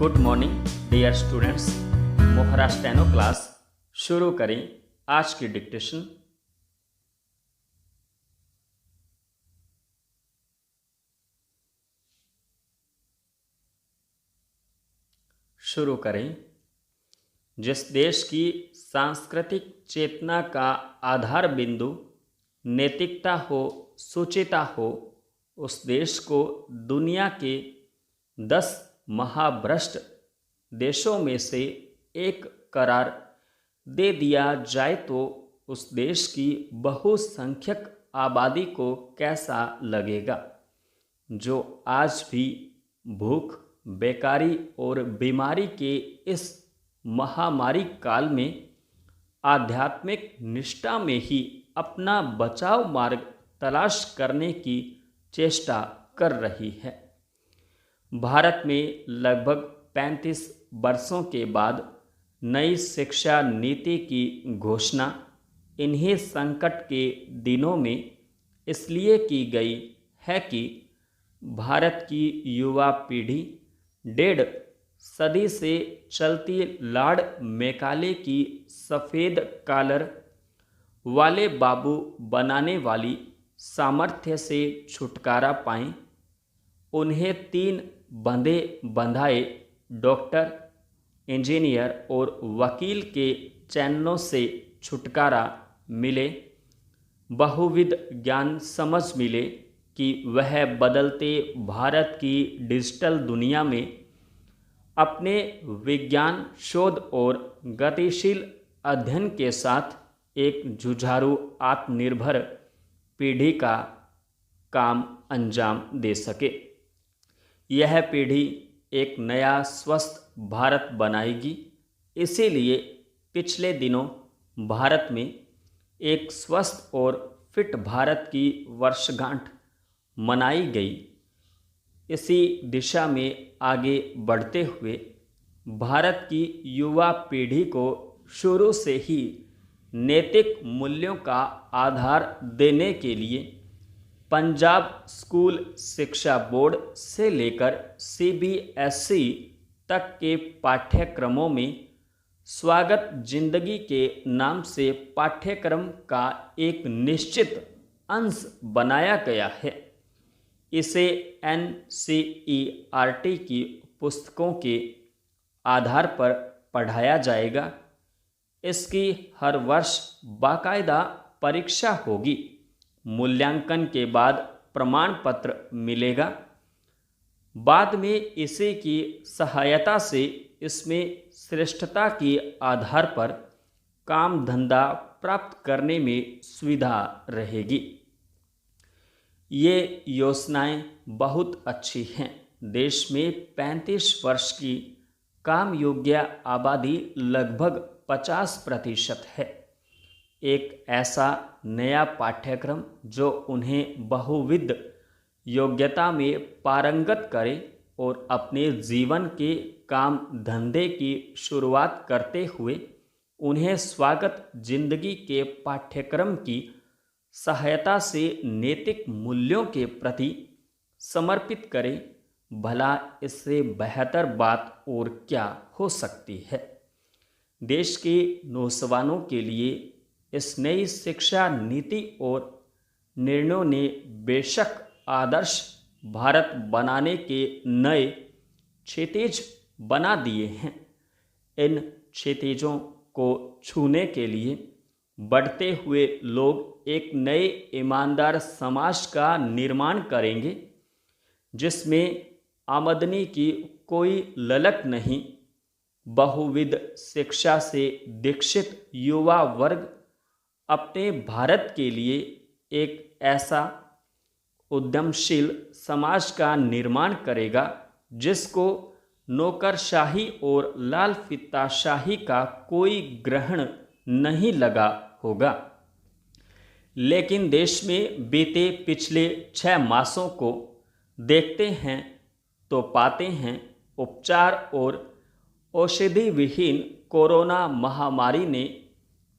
Good morning dear students. मोहरा steno class शुरू करें आज की डिक्टेशन। शुरू करें। जिस देश की सांस्कृतिक चेतना का आधार बिंदु नैतिकता हो, सुचिता हो, उस देश को दुनिया के 10 महाभ्रष्ट देशों में से एक करार दे दिया जाए तो उस देश की बहुसंख्यक आबादी को कैसा लगेगा, जो आज भी भूख, बेकारी और बीमारी के इस महामारी काल में आध्यात्मिक निष्ठा में ही अपना बचाव मार्ग तलाश करने की चेष्टा कर रही है। भारत में लगभग 35 वर्षों के बाद नई शिक्षा नीति की घोषणा इन्हीं संकट के दिनों में इसलिए की गई है कि भारत की युवा पीढ़ी 1.5 सदी से चलती लाड़ मेकाले की सफ़ेद कॉलर वाले बाबू बनाने वाली सामर्थ्य से छुटकारा पाएं। उन्हें 3 बंधे बंधाए डॉक्टर, इंजीनियर और वकील के चैनलों से छुटकारा मिले। बहुविध ज्ञान समझ मिले कि वह बदलते भारत की डिजिटल दुनिया में अपने विज्ञान शोध और गतिशील अध्ययन के साथ एक जुझारू आत्मनिर्भर पीढ़ी का काम अंजाम दे सके। यह पीढ़ी एक नया स्वस्थ भारत बनाएगी। इसीलिए पिछले दिनों भारत में एक स्वस्थ और फिट भारत की वर्षगांठ मनाई गई। इसी दिशा में आगे बढ़ते हुए भारत की युवा पीढ़ी को शुरू से ही नैतिक मूल्यों का आधार देने के लिए पंजाब स्कूल शिक्षा बोर्ड से लेकर CBSE तक के पाठ्यक्रमों में स्वागत जिंदगी के नाम से पाठ्यक्रम का एक निश्चित अंश बनाया गया है। इसे NCERT की पुस्तकों के आधार पर पढ़ाया जाएगा। इसकी हर वर्ष बाकायदा परीक्षा होगी। मूल्यांकन के बाद प्रमाण पत्र मिलेगा। बाद में इसी की सहायता से इसमें श्रेष्ठता के आधार पर काम धंधा प्राप्त करने में सुविधा रहेगी। ये योजनाएं बहुत अच्छी हैं। देश में 35 वर्ष की काम योग्य आबादी लगभग 50% है। एक ऐसा नया पाठ्यक्रम जो उन्हें बहुविध योग्यता में पारंगत करे और अपने जीवन के काम धंधे की शुरुआत करते हुए उन्हें स्वागत जिंदगी के पाठ्यक्रम की सहायता से नैतिक मूल्यों के प्रति समर्पित करे। भला इससे बेहतर बात और क्या हो सकती है। देश के नौजवानों के लिए इस नई शिक्षा नीति और निर्णयों ने बेशक आदर्श भारत बनाने के नए क्षितिज बना दिए हैं। इन क्षितिजों को छूने के लिए बढ़ते हुए लोग एक नए ईमानदार समाज का निर्माण करेंगे, जिसमें आमदनी की कोई ललक नहीं। बहुविध शिक्षा से दीक्षित युवा वर्ग अपने भारत के लिए एक ऐसा उद्यमशील समाज का निर्माण करेगा जिसको नौकरशाही और लाल फीताशाही का कोई ग्रहण नहीं लगा होगा। लेकिन देश में बीते पिछले 6 मासों को देखते हैं तो पाते हैं उपचार और औषधि विहीन कोरोना महामारी ने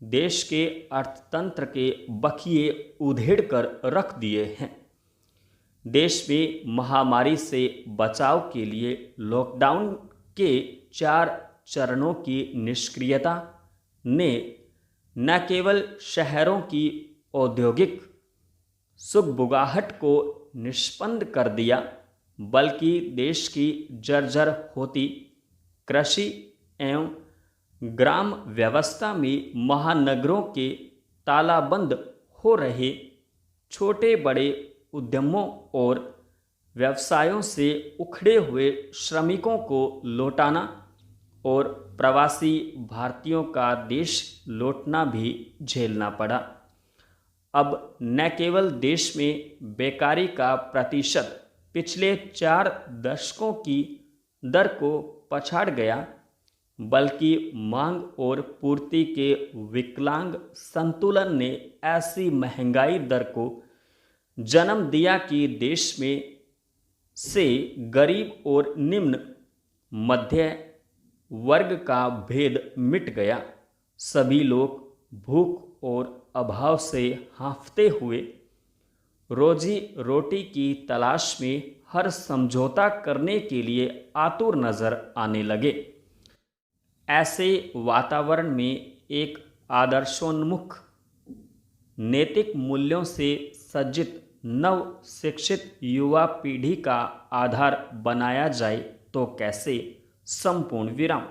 देश के अर्थतंत्र के बखिए उधेड़ कर रख दिए हैं। देश में महामारी से बचाव के लिए लॉकडाउन के 4 चरणों की निष्क्रियता ने न केवल शहरों की औद्योगिक सुगबुगाहट को निष्पन्न कर दिया, बल्कि देश की जर्जर होती कृषि एवं ग्राम व्यवस्था में महानगरों के तालाबंद हो रहे छोटे बड़े उद्यमों और व्यवसायों से उखड़े हुए श्रमिकों को लौटाना और प्रवासी भारतीयों का देश लौटना भी झेलना पड़ा। अब न केवल देश में बेकारी का प्रतिशत पिछले 4 दशकों की दर को पछाड़ गया, बल्कि मांग और पूर्ति के विकलांग संतुलन ने ऐसी महंगाई दर को जन्म दिया कि देश में से गरीब और निम्न मध्य वर्ग का भेद मिट गया। सभी लोग भूख और अभाव से हाँफते हुए रोजी रोटी की तलाश में हर समझौता करने के लिए आतुर नजर आने लगे। ऐसे वातावरण में एक आदर्शोन्मुख नैतिक मूल्यों से सज्जित नव शिक्षित युवा पीढ़ी का आधार बनाया जाए तो कैसे। संपूर्ण विराम।